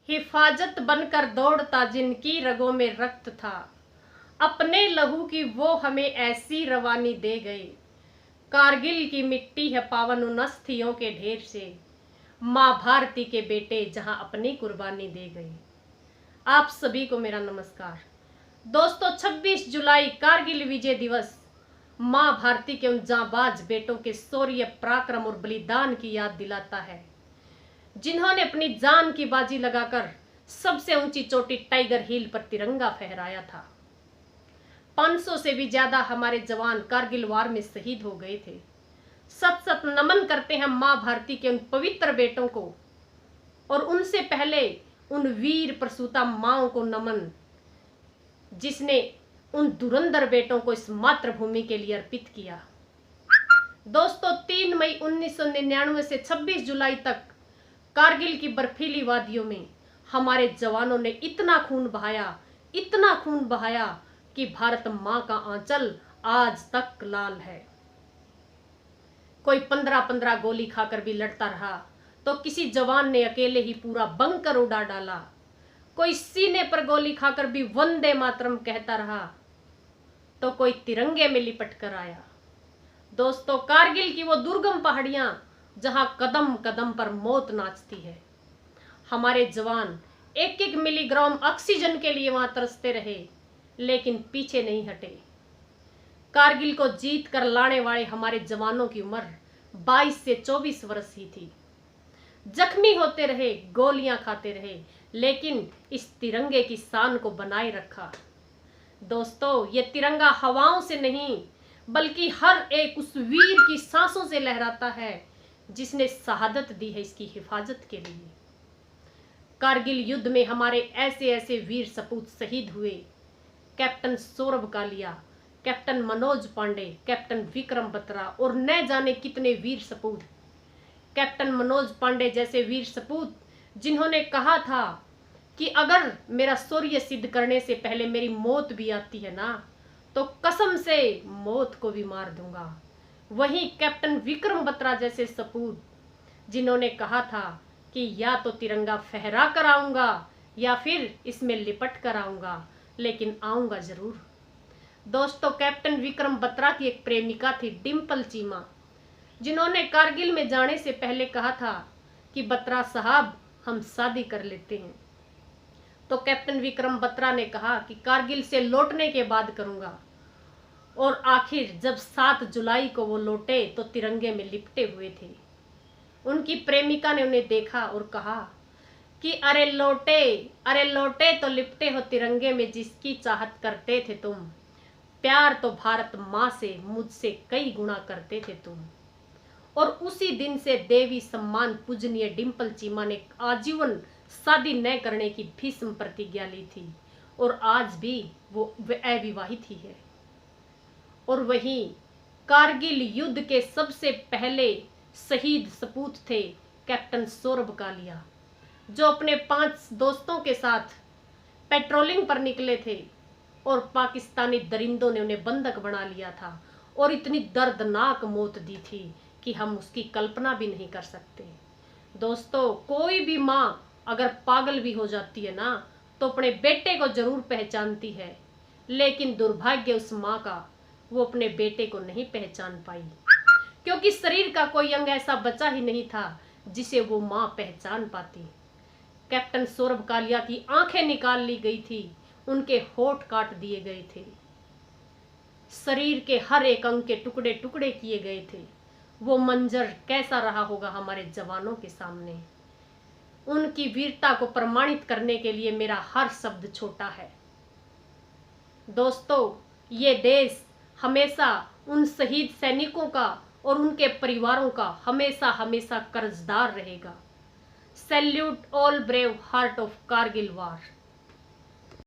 हिफाजत बनकर दौड़ता जिनकी रगों में रक्त था, अपने लहू की वो हमें ऐसी रवानी दे गए। कारगिल की मिट्टी है पावन उन अस्थियों के ढेर से, माँ भारती के बेटे जहां अपनी कुर्बानी दे गए। आप सभी को मेरा नमस्कार। दोस्तों, 26 जुलाई कारगिल विजय दिवस माँ भारती के उन जांबाज बेटों के शौर्य, पराक्रम और बलिदान की याद दिलाता है, जिन्होंने अपनी जान की बाजी लगाकर सबसे ऊंची चोटी टाइगर हिल पर तिरंगा फहराया था। 500 से भी ज्यादा हमारे जवान कारगिल वार में शहीद हो गए थे। सत सत नमन करते हैं माँ भारती के उन पवित्र बेटों को, और उनसे पहले उन वीर प्रसूता माओं को नमन, जिसने उन धुरंधर बेटों को इस मातृभूमि के लिए अर्पित किया। दोस्तों, 3 मई 1999 से 26 जुलाई तक कारगिल की बर्फीली वादियों में हमारे जवानों ने इतना खून बहाया कि भारत माँ का आंचल आज तक लाल है। कोई 15-15 गोली खाकर भी लड़ता रहा, तो किसी जवान ने अकेले ही पूरा बंकर उड़ा डाला। कोई सीने पर गोली खाकर भी वंदे मातरम कहता रहा, तो कोई तिरंगे में लिपट कर आया। दोस्तों, कारगिल की वो दुर्गम पहाड़ियां जहां कदम कदम पर मौत नाचती है, हमारे जवान 1-1 मिलीग्राम ऑक्सीजन के लिए वहां तरसते रहे, लेकिन पीछे नहीं हटे। कारगिल को जीत कर लाने वाले हमारे जवानों की उम्र 22 से 24 वर्ष ही थी। जख्मी होते रहे, गोलियां खाते रहे, लेकिन इस तिरंगे की शान को बनाए रखा। दोस्तों, ये तिरंगा हवाओं से नहीं, बल्कि हर एक उस वीर की सांसों से लहराता है जिसने शहादत दी है इसकी हिफाजत के लिए। कारगिल युद्ध में हमारे ऐसे ऐसे वीर सपूत शहीद हुए। Captain Saurabh Kalia, captain Manoj Pandey, captain Vikram Batra और न जाने कितने वीर सपूत। कैप्टन मनोज पांडे जैसे वीर सपूत, जिन्होंने कहा था कि अगर मेरा शौर्य सिद्ध करने से पहले मेरी मौत भी आती है ना, तो कसम से मौत को भी मार दूंगा। वहीं कैप्टन विक्रम बत्रा जैसे सपूत, जिन्होंने कहा था कि या तो तिरंगा फहरा कर आऊंगा या फिर इसमें लिपट कर आऊंगा, लेकिन आऊंगा जरूर। दोस्तों, कैप्टन विक्रम बत्रा की एक प्रेमिका थी, डिम्पल चीमा, जिन्होंने कारगिल में जाने से पहले कहा था कि बत्रा साहब, हम शादी कर लेते हैं। तो कैप्टन विक्रम बत्रा ने कहा कि कारगिल से लौटने के बाद करूंगा। और आखिर जब 7 जुलाई को वो लौटे तो तिरंगे में लिपटे हुए थे। उनकी प्रेमिका ने उन्हें देखा और कहा कि अरे लौटे तो लिपटे हो तिरंगे में जिसकी चाहत करते थे तुम। प्यार तो भारत माँ से मुझसे कई गुना करते थे तुम। और उसी दिन से देवी सम्मान पूजनीय डिम्पल चीमा ने आजीवन शादी न करने की भीष्म प्रतिज्ञा ली थी, और आज भी वो अविवाहित ही है। और वहीं कारगिल युद्ध के सबसे पहले शहीद सपूत थे कैप्टन सौरभ कालिया, जो अपने 5 दोस्तों के साथ पेट्रोलिंग पर निकले थे और पाकिस्तानी दरिंदों ने उन्हें बंधक बना लिया था, और इतनी दर्दनाक मौत दी थी कि हम उसकी कल्पना भी नहीं कर सकते। दोस्तों, कोई भी माँ अगर पागल भी हो जाती है ना, तो अपने बेटे को जरूर पहचानती है, लेकिन दुर्भाग्य उस माँ का, वो अपने बेटे को नहीं पहचान पाई, क्योंकि शरीर का कोई अंग ऐसा बचा ही नहीं था जिसे वो माँ पहचान पाती। कैप्टन सौरभ कालिया की आंखें निकाल ली गई थी, उनके होठ काट दिए गए थे, शरीर के हर एक अंग के टुकड़े टुकड़े किए गए थे। वो मंजर कैसा रहा होगा हमारे जवानों के सामने। उनकी वीरता को प्रमाणित करने के लिए मेरा हर शब्द छोटा है। दोस्तों, ये देश हमेशा उन शहीद सैनिकों का और उनके परिवारों का हमेशा हमेशा कर्जदार रहेगा। Salute all brave heart of Kargil war.